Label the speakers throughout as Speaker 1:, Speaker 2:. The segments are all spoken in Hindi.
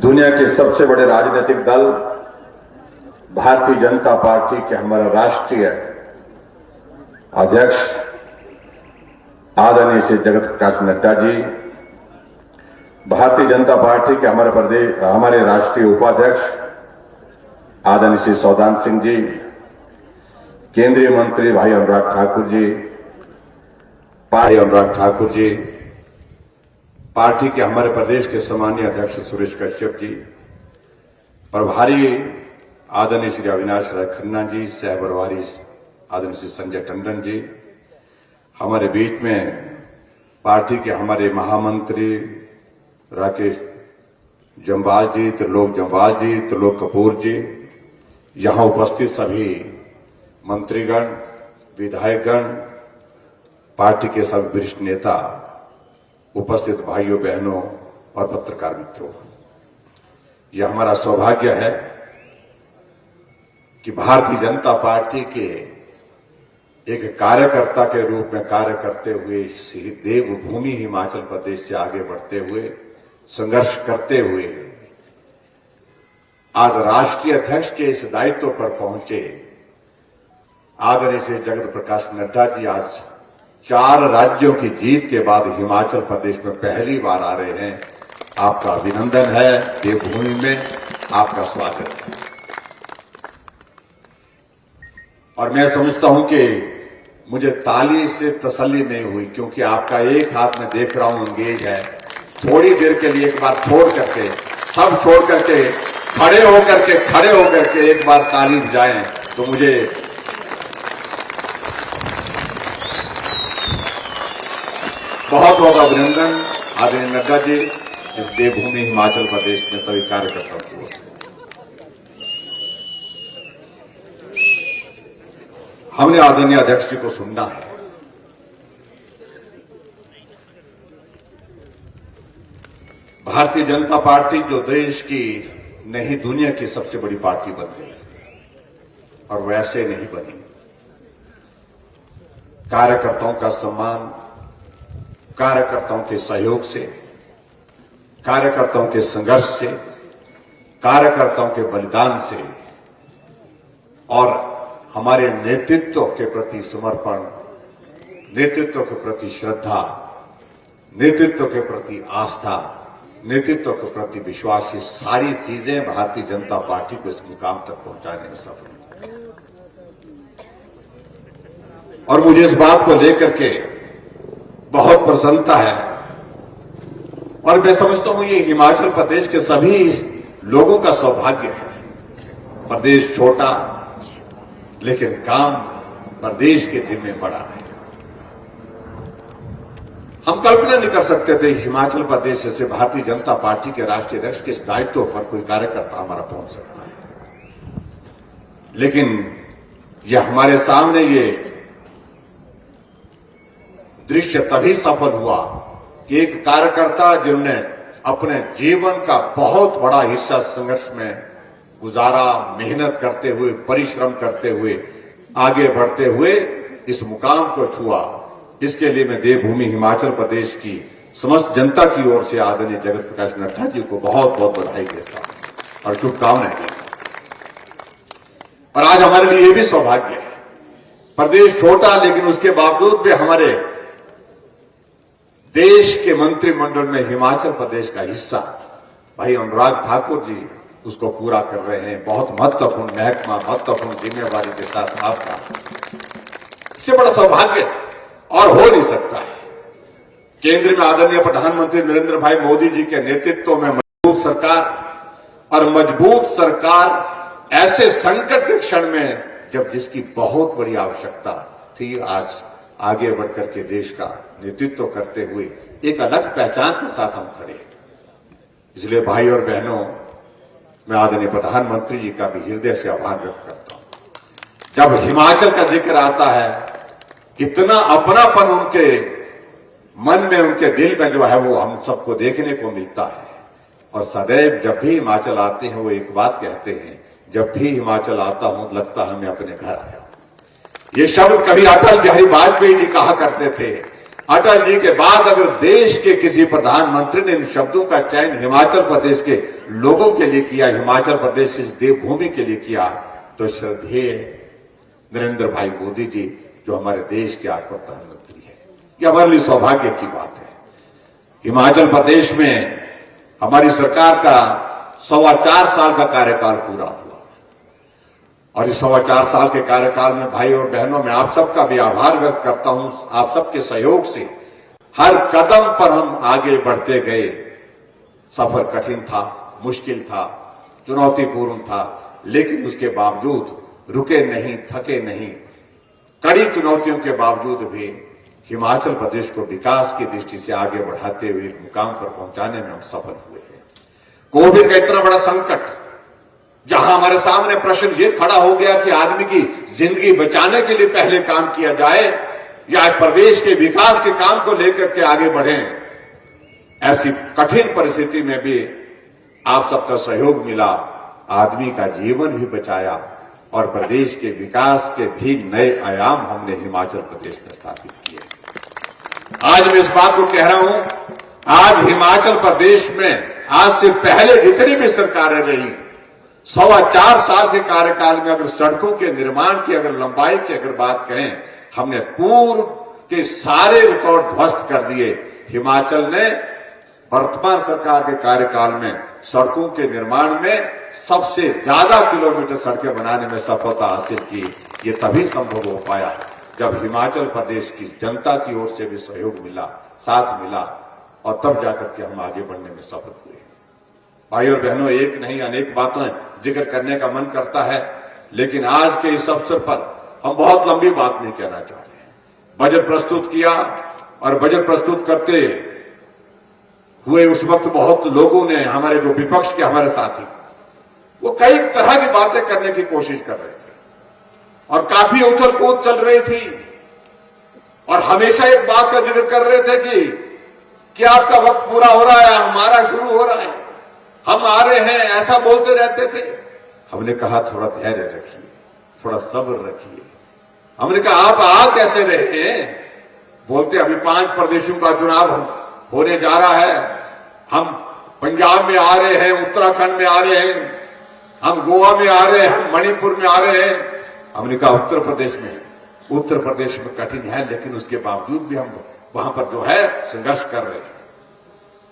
Speaker 1: दुनिया के सबसे बड़े राजनीतिक दल भारतीय जनता पार्टी के हमारे राष्ट्रीय अध्यक्ष आदरणीय श्री जगत प्रकाश नड्डा जी, भारतीय जनता पार्टी के हमारे राष्ट्रीय उपाध्यक्ष आदरणीय श्री सौदान सिंह जी, केंद्रीय मंत्री भाई अनुराग ठाकुर जी, पार्टी के हमारे प्रदेश के सम्मानीय अध्यक्ष सुरेश कश्यप जी, प्रभारी आदरणीय श्री अविनाश राय खन्ना जी, सह प्रभारी आदरणीय श्री संजय टंडन जी, हमारे बीच में पार्टी के हमारे महामंत्री राकेश जम्वाल जी, त्रिलोक जम्वाल जी, त्रिलोक कपूर जी, यहां उपस्थित सभी मंत्रीगण, विधायकगण, पार्टी के सभी वरिष्ठ नेता, उपस्थित भाइयों बहनों और पत्रकार मित्रों, यह हमारा सौभाग्य है कि भारतीय जनता पार्टी के एक कार्यकर्ता के रूप में कार्य करते हुए देवभूमि हिमाचल प्रदेश से आगे बढ़ते हुए, संघर्ष करते हुए आज राष्ट्रीय अध्यक्ष के इस दायित्व पर पहुंचे आदरणीय श्री जगत प्रकाश नड्डा जी आज 4 राज्यों की जीत के बाद हिमाचल प्रदेश में पहली बार आ रहे हैं। आपका अभिनंदन है, देवभूमि में आपका स्वागत है। और मैं समझता हूं कि मुझे ताली से तसल्ली नहीं हुई, क्योंकि आपका एक हाथ में देख रहा हूं एंगेज है। थोड़ी देर के लिए एक बार छोड़ करके, सब छोड़ करके, खड़े होकर के एक बार ताली बजाएं तो मुझे बहुत बहुत अभिनंदन आदरणीय नड्डा जी, इस देवभूमि हिमाचल प्रदेश में सभी कार्यकर्ताओं की ओर से। हमने आदरणीय अध्यक्ष जी को सुनना है। भारतीय जनता पार्टी जो देश की नहीं दुनिया की सबसे बड़ी पार्टी बन गई, और वैसे नहीं बनी। कार्यकर्ताओं का सम्मान, कार्यकर्ताओं के सहयोग से, कार्यकर्ताओं के संघर्ष से, कार्यकर्ताओं के बलिदान से और हमारे नेतृत्व के प्रति समर्पण, नेतृत्व के प्रति श्रद्धा, नेतृत्व के प्रति आस्था, नेतृत्व के प्रति विश्वास, ये सारी चीजें भारतीय जनता पार्टी को इस मुकाम तक पहुंचाने में सफल हुई। और मुझे इस बात को लेकर के बहुत प्रसन्नता है, और मैं समझता हूं ये हिमाचल प्रदेश के सभी लोगों का सौभाग्य है। प्रदेश छोटा, लेकिन काम प्रदेश के जिम्मे बड़ा है। हम कल्पना नहीं कर सकते थे हिमाचल प्रदेश से भारतीय जनता पार्टी के राष्ट्रीय अध्यक्ष के इस दायित्व पर कोई कार्यकर्ता हमारा पहुंच सकता है, लेकिन यह हमारे सामने ये दृश्य तभी सफल हुआ कि एक कार्यकर्ता जिन्होंने अपने जीवन का बहुत बड़ा हिस्सा संघर्ष में गुजारा, मेहनत करते हुए, परिश्रम करते हुए, आगे बढ़ते हुए इस मुकाम को छुआ, इसके लिए मैं देवभूमि हिमाचल प्रदेश की समस्त जनता की ओर से आदरणीय जगत प्रकाश नड्डा जी को बहुत बहुत बधाई देता हूं और शुभकामनाएं देता हूं। और आज हमारे लिए यह भी सौभाग्य है, प्रदेश छोटा लेकिन उसके बावजूद भी हमारे देश के मंत्रिमंडल में हिमाचल प्रदेश का हिस्सा भाई अनुराग ठाकुर जी उसको पूरा कर रहे हैं। बहुत महत्वपूर्ण महकमा, महत्वपूर्ण जिम्मेवारी के साथ आपका, इससे बड़ा सौभाग्य और हो नहीं सकता है। केंद्र में आदरणीय प्रधानमंत्री नरेंद्र भाई मोदी जी के नेतृत्व में मजबूत सरकार, और मजबूत सरकार ऐसे संकट के क्षण में जब जिसकी बहुत बड़ी आवश्यकता थी, आज आगे बढ़कर के देश का नेतृत्व करते हुए एक अलग पहचान के साथ हम खड़े। इसलिए भाई और बहनों, मैं आदरणीय प्रधानमंत्री जी का भी हृदय से आभार व्यक्त करता हूं। जब हिमाचल का जिक्र आता है, इतना अपनापन उनके मन में, उनके दिल में जो है वो हम सबको देखने को मिलता है। और सदैव जब भी हिमाचल आते हैं वो एक बात कहते हैं, जब भी हिमाचल आता हूं लगता है मैं अपने घर आया हूं। ये शब्द कभी अटल बिहारी वाजपेयी जी कहा करते थे। अटल जी के बाद अगर देश के किसी प्रधानमंत्री ने इन शब्दों का चयन हिमाचल प्रदेश के लोगों के लिए किया, हिमाचल प्रदेश की देवभूमि के लिए किया, तो श्रद्धेय नरेंद्र भाई मोदी जी जो हमारे देश के आज प्रधानमंत्री है। यह हमारे लिए सौभाग्य की बात है। हिमाचल प्रदेश में हमारी सरकार का 4.25 साल का कार्यकाल पूरा हुआ और इस 4.25 साल के कार्यकाल में भाई और बहनों में आप सबका भी आभार व्यक्त करता हूं। आप सबके सहयोग से हर कदम पर हम आगे बढ़ते गए। सफर कठिन था, मुश्किल था, चुनौतीपूर्ण था, लेकिन उसके बावजूद रुके नहीं, थके नहीं। कड़ी चुनौतियों के बावजूद भी हिमाचल प्रदेश को विकास की दृष्टि से आगे बढ़ाते हुए मुकाम पर पहुंचाने में हम सफल हुए हैं। कोविड का इतना बड़ा संकट, जहां हमारे सामने प्रश्न ये खड़ा हो गया कि आदमी की जिंदगी बचाने के लिए पहले काम किया जाए या प्रदेश के विकास के काम को लेकर के आगे बढ़ें, ऐसी कठिन परिस्थिति में भी आप सबका सहयोग मिला। आदमी का जीवन भी बचाया और प्रदेश के विकास के भी नए आयाम हमने हिमाचल प्रदेश में स्थापित किए। आज मैं इस बात को कह रहा हूं, आज हिमाचल प्रदेश में आज से पहले जितनी भी सरकारें रही, 4.25 साल के कार्यकाल में अगर सड़कों के निर्माण की अगर लंबाई की अगर बात करें, हमने पूर्व के सारे रिकॉर्ड ध्वस्त कर दिए। हिमाचल ने वर्तमान सरकार के कार्यकाल में सड़कों के निर्माण में सबसे ज्यादा किलोमीटर सड़कें बनाने में सफलता हासिल की। ये तभी संभव हो पाया जब हिमाचल प्रदेश की जनता की ओर से भी सहयोग मिला, साथ मिला और तब जाकर के हम आगे बढ़ने में सफल हुए। भाई और बहनों, एक नहीं अनेक बातें जिक्र करने का मन करता है, लेकिन आज के इस अवसर पर हम बहुत लंबी बात नहीं कहना चाह रहे हैं। बजट प्रस्तुत किया और बजट प्रस्तुत करते हुए उस वक्त बहुत लोगों ने, हमारे जो विपक्ष के हमारे साथी, वो कई तरह की बातें करने की कोशिश कर रहे थे और काफी उछल कूद चल रही थी और हमेशा एक बात का जिक्र कर रहे थे कि क्या आपका वक्त पूरा हो रहा है, हमारा शुरू हो रहा है, हम आ रहे हैं, ऐसा बोलते रहते थे। हमने कहा थोड़ा धैर्य रखिए, थोड़ा सब्र रखिए। हमने कहा आप आ कैसे रहे हैं, बोलते अभी 5 प्रदेशों का चुनाव होने जा रहा है, हम पंजाब में आ रहे हैं, उत्तराखंड में आ रहे हैं, हम गोवा में आ रहे हैं, हम मणिपुर में आ रहे हैं। हमने कहा उत्तर प्रदेश में कठिन है, लेकिन उसके बावजूद भी हम वहां पर जो है संघर्ष कर रहे हैं।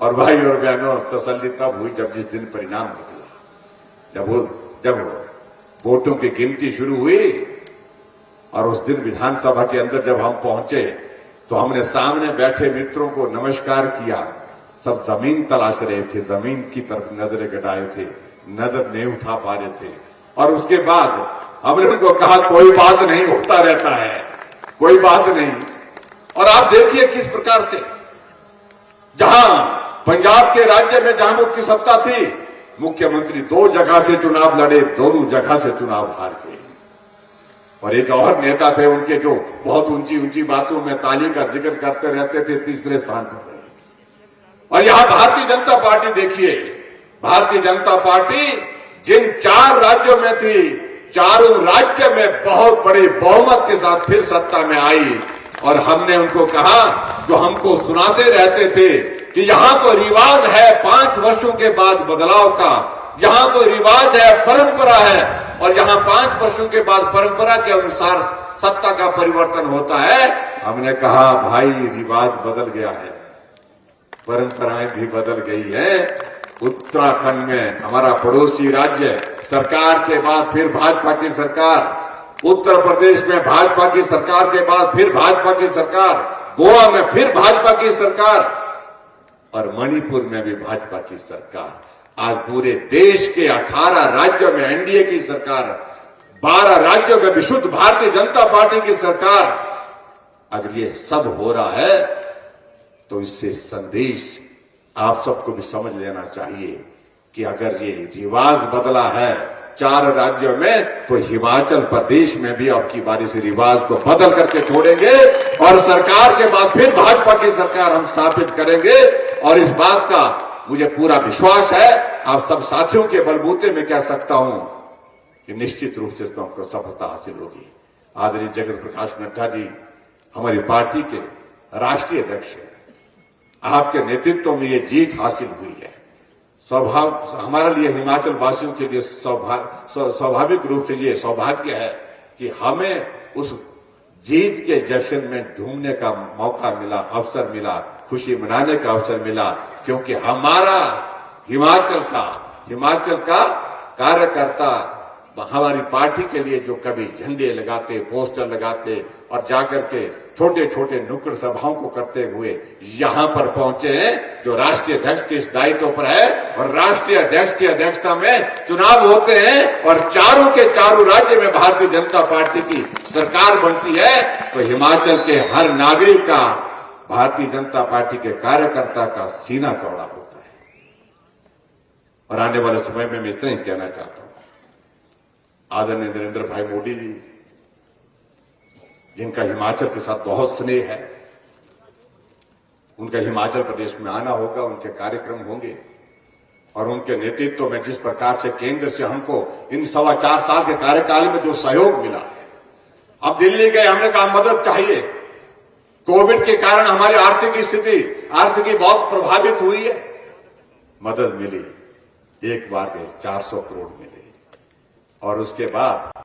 Speaker 1: और भाई और बहनों, तसल्ली तब हुई जब जिस दिन परिणाम निकला, जब वोटों की गिनती शुरू हुई और उस दिन विधानसभा के अंदर जब हम पहुंचे तो हमने सामने बैठे मित्रों को नमस्कार किया। सब जमीन तलाश रहे थे, जमीन की तरफ नजरें गड़ाए थे, नजर नहीं उठा पा रहे थे। और उसके बाद हमने उनको कहा कोई बात नहीं, होता रहता है, कोई बात नहीं। और आप देखिए किस प्रकार से जहां पंजाब के राज्य में जहां मुख्य सत्ता थी, मुख्यमंत्री 2 जगह से चुनाव लड़े, दोनों जगह से चुनाव हार गए। और एक और नेता थे उनके जो बहुत ऊंची ऊंची बातों में ताली का जिक्र करते रहते थे, 3रे स्थान पर रहे। और यहां भारतीय जनता पार्टी देखिए, भारतीय जनता पार्टी जिन 4 राज्यों में थी, चारों राज्य में बहुत बड़े बहुमत के साथ फिर सत्ता में आई। और हमने उनको कहा, जो हमको सुनाते रहते थे कि यहां तो रिवाज है 5 वर्षों के बाद बदलाव का, यहां तो रिवाज है, परंपरा है, और यहां 5 वर्षों के बाद परंपरा के अनुसार सत्ता का परिवर्तन होता है। हमने कहा भाई रिवाज बदल गया है, परंपराएं भी बदल गई है। उत्तराखंड में हमारा पड़ोसी राज्य, सरकार के बाद फिर भाजपा की सरकार, उत्तर प्रदेश में भाजपा की सरकार के बाद फिर भाजपा की सरकार, गोवा में फिर भाजपा की सरकार और मणिपुर में भी भाजपा की सरकार। आज पूरे देश के 18 राज्यों में एनडीए की सरकार, 12 राज्यों में विशुद्ध भारतीय जनता पार्टी की सरकार। अगर ये सब हो रहा है तो इससे संदेश आप सबको भी समझ लेना चाहिए कि अगर ये रिवाज बदला है 4 राज्यों में, तो हिमाचल प्रदेश में भी अब की बारी से रिवाज को बदल करके छोड़ेंगे और सरकार के बाद फिर भाजपा की सरकार हम स्थापित करेंगे। और इस बात का मुझे पूरा विश्वास है, आप सब साथियों के बलबूते में कह सकता हूं कि निश्चित रूप से इसमें आपको सफलता हासिल होगी। आदरणीय जगत प्रकाश नड्डा जी हमारी पार्टी के राष्ट्रीय अध्यक्ष हैं। आपके नेतृत्व में ये जीत हासिल हुई है। हमारे लिए हिमाचल वासियों के लिए स्वाभाविक रूप से ये सौभाग्य है कि हमें उस जीत के जश्न में झूमने का मौका मिला, अवसर मिला, खुशी मनाने का अवसर मिला, क्योंकि हमारा हिमाचल का कार्यकर्ता हमारी पार्टी के लिए जो कभी झंडे लगाते, पोस्टर लगाते और जाकर के छोटे छोटे नुक्कड़ सभाओं को करते हुए यहां पर पहुंचे हैं, जो राष्ट्रीय अध्यक्ष के इस दायित्व पर है। और राष्ट्रीय अध्यक्ष की अध्यक्षता में चुनाव होते हैं और चारों के चारों राज्य में भारतीय जनता पार्टी की सरकार बनती है, तो हिमाचल के हर नागरिक का, भारतीय जनता पार्टी के कार्यकर्ता का सीना चौड़ा होता है। और आने वाले समय में मैं इतना ही कहना चाहता हूं, आदरणीय नरेंद्र भाई मोदी जी, जिनका हिमाचल के साथ बहुत स्नेह है, उनका हिमाचल प्रदेश में आना होगा, उनके कार्यक्रम होंगे और उनके नेतृत्व में जिस प्रकार से केंद्र से हमको इन 4.25 साल के कार्यकाल में जो सहयोग मिला है। अब दिल्ली गए, हमने कहा मदद चाहिए, कोविड के कारण हमारी आर्थिकी बहुत प्रभावित हुई है, मदद मिली। एक बार गए 400 करोड़ मिले और उसके बाद